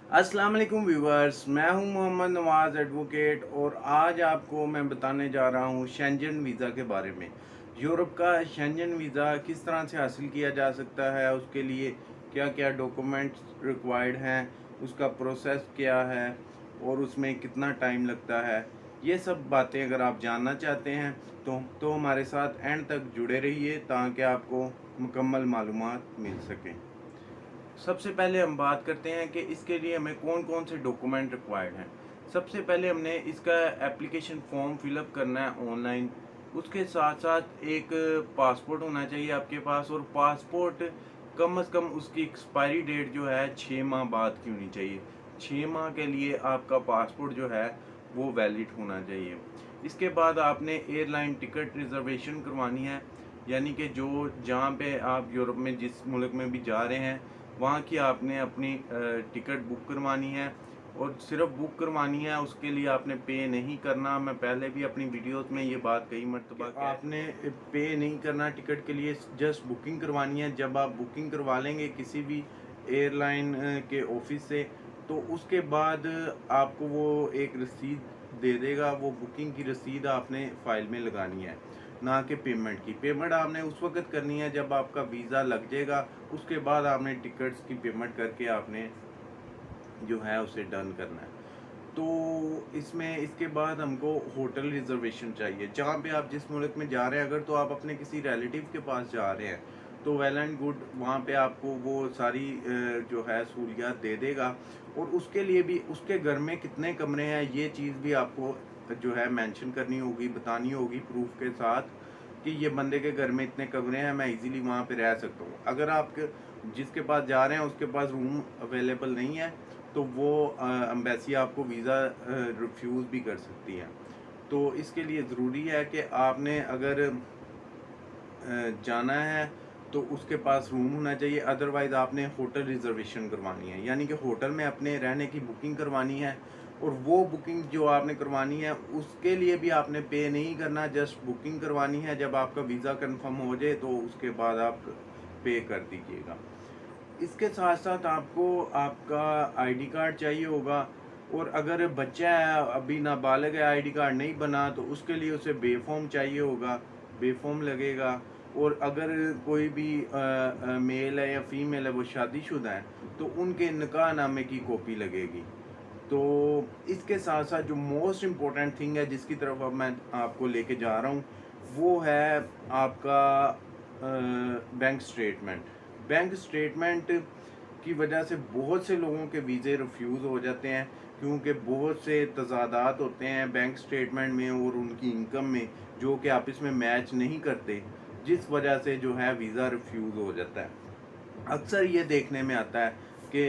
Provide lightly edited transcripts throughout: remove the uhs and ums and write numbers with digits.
अस्सलाम वालेकुम व्यूवर्स, मैं हूं मोहम्मद नवाज़ एडवोकेट और आज आपको मैं बताने जा रहा हूं शेंजन वीज़ा के बारे में। यूरोप का शेंजन वीज़ा किस तरह से हासिल किया जा सकता है, उसके लिए क्या क्या डॉक्यूमेंट्स रिक्वायर्ड हैं, उसका प्रोसेस क्या है और उसमें कितना टाइम लगता है। ये सब बातें अगर आप जानना चाहते हैं तो हमारे साथ एंड तक जुड़े रहिए ताकि आपको मुकम्मल मालूमात मिल सकें। सबसे पहले हम बात करते हैं कि इसके लिए हमें कौन कौन से डॉक्यूमेंट रिक्वायर्ड हैं। सबसे पहले हमने इसका एप्लीकेशन फॉर्म फिलअप करना है ऑनलाइन। उसके साथ साथ एक पासपोर्ट होना चाहिए आपके पास, और पासपोर्ट कम से कम उसकी एक्सपायरी डेट जो है 6 माह बाद की होनी चाहिए। 6 माह के लिए आपका पासपोर्ट जो है वो वैलिड होना चाहिए। इसके बाद आपने एयरलाइन टिकट रिजर्वेशन करवानी है, यानी कि जो जहाँ पे आप यूरोप में जिस मुल्क में भी जा रहे हैं वहाँ की आपने अपनी टिकट बुक करवानी है, और सिर्फ बुक करवानी है, उसके लिए आपने पे नहीं करना। मैं पहले भी अपनी वीडियोस में ये बात कई मरतबा आपने पे नहीं करना टिकट के लिए, जस्ट बुकिंग करवानी है। जब आप बुकिंग करवा लेंगे किसी भी एयरलाइन के ऑफिस से, तो उसके बाद आपको वो एक रसीद दे देगा। वो बुकिंग की रसीद आपने फ़ाइल में लगानी है, ना कि पेमेंट की। पेमेंट आपने उस वक्त करनी है जब आपका वीज़ा लग जाएगा, उसके बाद आपने टिकट्स की पेमेंट करके आपने जो है उसे डन करना है। तो इसमें इसके बाद हमको होटल रिजर्वेशन चाहिए जहाँ पे आप जिस मुल्क में जा रहे हैं। अगर तो आप अपने किसी रिलेटिव के पास जा रहे हैं तो वेल एंड गुड, वहाँ पे आपको वो सारी जो है सहूलियात दे देगा। और उसके लिए भी उसके घर में कितने कमरे हैं ये चीज़ भी आपको जो है मेंशन करनी होगी, बतानी होगी प्रूफ के साथ कि ये बंदे के घर में इतने कमरे हैं, मैं इजीली वहाँ पे रह सकता हूँ। अगर आप जिसके पास जा रहे हैं उसके पास रूम अवेलेबल नहीं है तो वो एम्बेसी आपको वीज़ा रिफ्यूज़ भी कर सकती है। तो इसके लिए ज़रूरी है कि आपने अगर जाना है तो उसके पास रूम होना चाहिए। अदरवाइज़ आपने होटल रिजर्वेशन करवानी है, यानी कि होटल में अपने रहने की बुकिंग करवानी है। और वो बुकिंग जो आपने करवानी है उसके लिए भी आपने पे नहीं करना, जस्ट बुकिंग करवानी है। जब आपका वीज़ा कंफर्म हो जाए तो उसके बाद आप पे कर दीजिएगा। इसके साथ साथ आपको आपका आईडी कार्ड चाहिए होगा। और अगर बच्चा है अभी नाबालिग है, आईडी कार्ड नहीं बना, तो उसके लिए उसे बेफॉर्म चाहिए होगा, बेफॉर्म लगेगा। और अगर कोई भी मेल है या फीमेल है वो शादीशुदा है तो उनके निकाह नामे की कॉपी लगेगी। तो इसके साथ साथ जो मोस्ट इम्पोर्टेंट थिंग है जिसकी तरफ अब मैं आपको लेके जा रहा हूँ वो है आपका बैंक स्टेटमेंट। बैंक स्टेटमेंट की वजह से बहुत से लोगों के वीज़े रिफ्यूज़ हो जाते हैं, क्योंकि बहुत से तजादात होते हैं बैंक स्टेटमेंट में और उनकी इनकम में जो कि आपस में मैच नहीं करते, जिस वजह से जो है वीज़ा रिफ्यूज़ हो जाता है। अक्सर ये देखने में आता है कि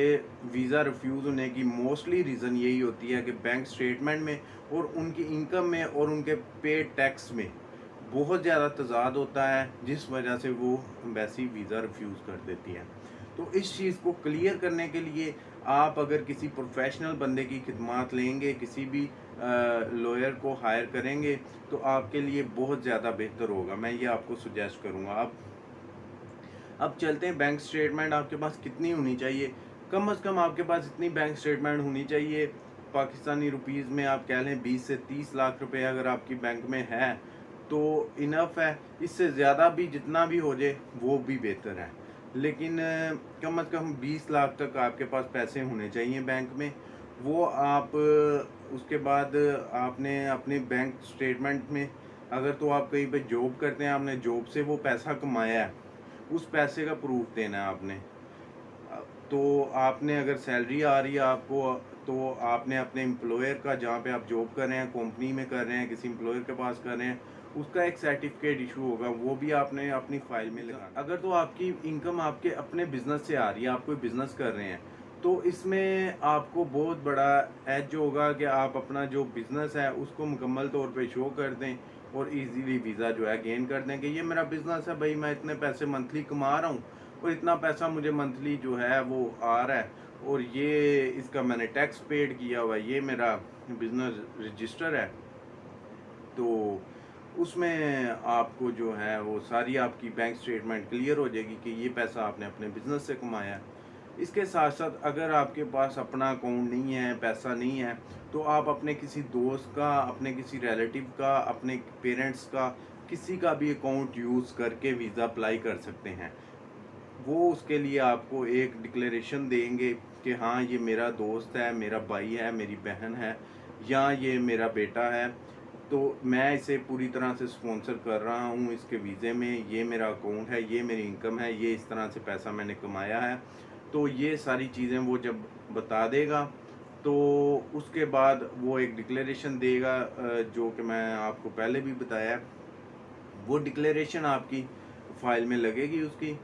वीज़ा रिफ्यूज़ होने की मोस्टली रीज़न यही होती है कि बैंक स्टेटमेंट में और उनकी इनकम में और उनके पे टैक्स में बहुत ज़्यादा तज़ाद होता है, जिस वजह से वो एम्बेसी वीज़ा रिफ्यूज़ कर देती है। तो इस चीज़ को क्लियर करने के लिए आप अगर किसी प्रोफेशनल बंदे की खिदमात लेंगे, किसी भी लॉयर को हायर करेंगे, तो आपके लिए बहुत ज़्यादा बेहतर होगा। मैं ये आपको सुजेस्ट करूँगा। अब चलते हैं बैंक स्टेटमेंट आपके पास कितनी होनी चाहिए। कम से कम आपके पास इतनी बैंक स्टेटमेंट होनी चाहिए, पाकिस्तानी रुपीज़ में आप कह लें 20 से 30 लाख रुपए अगर आपकी बैंक में है तो इनफ है। इससे ज़्यादा भी जितना भी हो जाए वो भी बेहतर है, लेकिन कम से कम 20 लाख तक आपके पास पैसे होने चाहिए बैंक में। वो आप उसके बाद आपने अपने बैंक स्टेटमेंट में, अगर तो आप कहीं पे जॉब करते हैं, आपने जॉब से वो पैसा कमाया है, उस पैसे का प्रूफ देना है आपने। तो आपने अगर सैलरी आ रही है आपको, तो आपने अपने एम्प्लॉयर का, जहाँ पे आप जॉब कर रहे हैं, कंपनी में कर रहे हैं, किसी एम्प्लॉयर के पास कर रहे हैं, उसका एक सर्टिफिकेट इशू होगा, वो भी आपने अपनी फाइल में लगाना। अगर तो आपकी इनकम आपके अपने बिजनेस से आ रही है, आप कोई बिजनेस कर रहे हैं, तो इसमें आपको बहुत बड़ा एज होगा कि आप अपना जो बिजनेस है उसको मुकम्मल तौर पे शो कर दें और इजीली वीज़ा जो है गेन कर दें कि ये मेरा बिजनेस है भाई, मैं इतने पैसे मंथली कमा रहा हूँ और इतना पैसा मुझे मंथली जो है वो आ रहा है, और ये इसका मैंने टैक्स पेड किया हुआ है, ये मेरा बिजनेस रजिस्टर है। तो उसमें आपको जो है वो सारी आपकी बैंक स्टेटमेंट क्लियर हो जाएगी कि ये पैसा आपने अपने बिजनेस से कमाया है। इसके साथ साथ अगर आपके पास अपना अकाउंट नहीं है, पैसा नहीं है, तो आप अपने किसी दोस्त का, अपने किसी रिलेटिव का, अपने पेरेंट्स का, किसी का भी अकाउंट यूज़ करके वीज़ा अप्लाई कर सकते हैं। वो उसके लिए आपको एक डिक्लेरेशन देंगे कि हाँ, ये मेरा दोस्त है, मेरा भाई है, मेरी बहन है, या ये मेरा बेटा है, तो मैं इसे पूरी तरह से स्पॉन्सर कर रहा हूँ इसके वीज़े में, ये मेरा अकाउंट है, ये मेरी इनकम है, ये इस तरह से पैसा मैंने कमाया है। तो ये सारी चीज़ें वो जब बता देगा, तो उसके बाद वो एक डिक्लेरेशन देगा, जो कि मैं आपको पहले भी बताया है। वो डिक्लेरेशन आपकी फ़ाइल में लगेगी उसकी,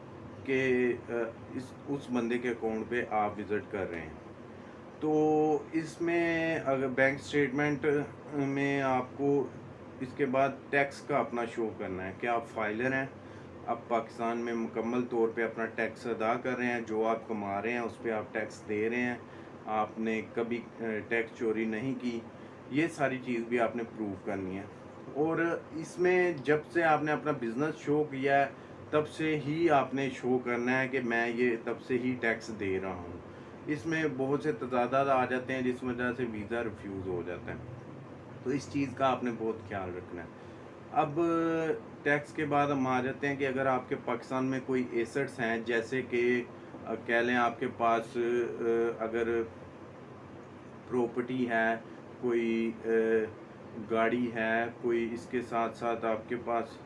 कि इस उस बंदे के अकाउंट पे आप विज़िट कर रहे हैं। तो इसमें अगर बैंक स्टेटमेंट में आपको इसके बाद टैक्स का अपना शो करना है कि आप फाइलर हैं, आप पाकिस्तान में मुकम्मल तौर पे अपना टैक्स अदा कर रहे हैं, जो आप कमा रहे हैं उस पे आप टैक्स दे रहे हैं, आपने कभी टैक्स चोरी नहीं की। ये सारी चीज़ भी आपने प्रूव करनी है। और इसमें जब से आपने अपना बिज़नेस शो किया है, तब से ही आपने शो करना है कि मैं ये तब से ही टैक्स दे रहा हूँ। इसमें बहुत से तजादात आ जाते हैं जिस वजह से वीज़ा रिफ्यूज़ हो जाता है। तो इस चीज़ का आपने बहुत ख्याल रखना है। अब टैक्स के बाद हम आ जाते हैं कि अगर आपके पाकिस्तान में कोई एसेट्स हैं, जैसे कि कह लें आपके पास अगर प्रॉपर्टी है, कोई गाड़ी है, कोई इसके साथ साथ आपके पास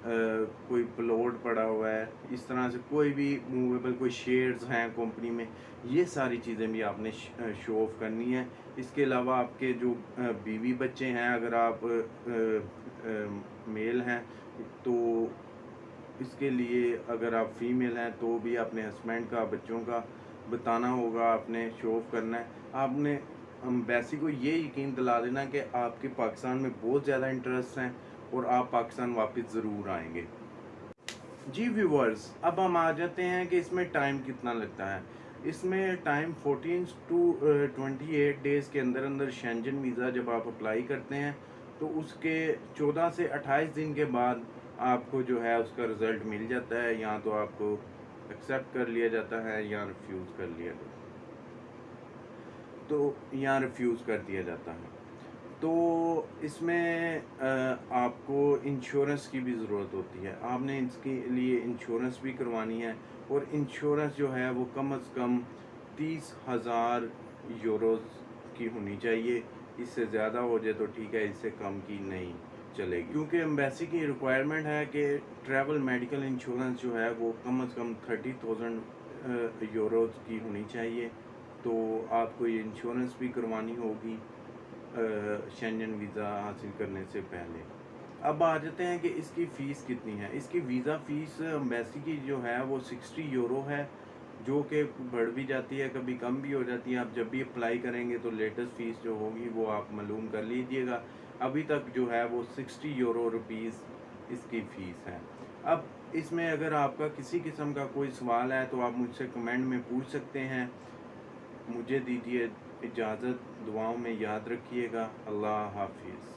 कोई प्लॉट पड़ा हुआ है, इस तरह से कोई भी मूवेबल कोई शेयर्स हैं कंपनी में, ये सारी चीज़ें भी आपने शो ऑफ करनी है। इसके अलावा आपके जो बीवी बच्चे हैं, अगर आप मेल हैं, तो इसके लिए अगर आप फीमेल हैं तो भी अपने हस्बैंड का, बच्चों का बताना होगा, आपने शो ऑफ करना है। आपने एम्बेसी को ये यकीन दिला देना कि आपके पाकिस्तान में बहुत ज़्यादा इंटरेस्ट हैं और आप पाकिस्तान वापस ज़रूर आएंगे। जी व्यूवर्स, अब हम आ जाते हैं कि इसमें टाइम कितना लगता है। इसमें टाइम 14 टू 28 डेज़ के अंदर अंदर शेंजन वीज़ा जब आप अप्लाई करते हैं, तो उसके 14 से 28 दिन के बाद आपको जो है उसका रिज़ल्ट मिल जाता है। या तो आपको एक्सेप्ट कर लिया जाता है या रिफ्यूज़ कर लिया जाता है, तो या रिफ्यूज़ कर दिया जाता है। तो इसमें आपको इंश्योरेंस की भी ज़रूरत होती है। आपने इसके लिए इंश्योरेंस भी करवानी है, और इंश्योरेंस जो है वो कम से कम 30,000 यूरोज़ की होनी चाहिए। इससे ज़्यादा हो जाए तो ठीक है, इससे कम की नहीं चलेगी, क्योंकि एम्बेसी की रिक्वायरमेंट है कि ट्रैवल मेडिकल इंश्योरेंस जो है वो कम से कम 30,000 यूरोज़ की होनी चाहिए। तो आपको ये इंश्योरेंस भी करवानी होगी शेंजन वीज़ा हासिल करने से पहले। अब आ जाते हैं कि इसकी फ़ीस कितनी है। इसकी वीज़ा फ़ीस एम्बेसी की जो है वो 60 यूरो है, जो कि बढ़ भी जाती है, कभी कम भी हो जाती है। आप जब भी अप्लाई करेंगे तो लेटेस्ट फ़ीस जो होगी वो आप मालूम कर लीजिएगा। अभी तक जो है वो 60 यूरो रुपीज़ इसकी फ़ीस है। अब इसमें अगर आपका किसी किस्म का कोई सवाल है तो आप मुझसे कमेंट में पूछ सकते हैं। मुझे दीजिए इजाज़त, दुआओं में याद रखिएगा। अल्लाह हाफिज़।